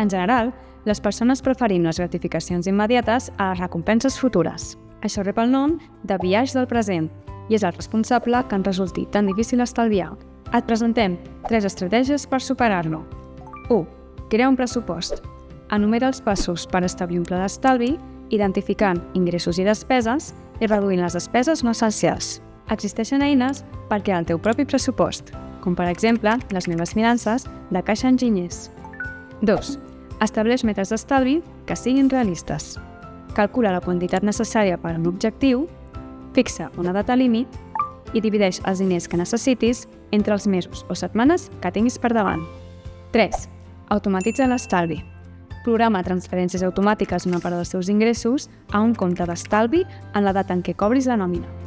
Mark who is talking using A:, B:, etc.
A: En general, les persones preferim les gratificacions immediates a les recompenses futures. Això rep el nom de biaix del present i és el responsable que ens resulti tan difícil estalviar. Et presentem 3 estratègies per superar-lo. 1. Crea un pressupost. Enumera els passos per establir un pla d'estalvi, identificant ingressos i despeses i reduint les despeses no essencials. Existeixen eines per crear el teu propi pressupost, com per exemple les meves finances de Caixa Enginyers. 2. Estableix metes d'estalvi que siguin realistes. Calcula la quantitat necessària per a un objectiu, fixa una data límit i divideix els diners que necessitis entre els mesos o setmanes que tinguis per davant. 3. Automatitza l'estalvi. Programa transferències automàtiques d'una part dels teus ingressos a un compte d'estalvi en la data en què cobris la nòmina.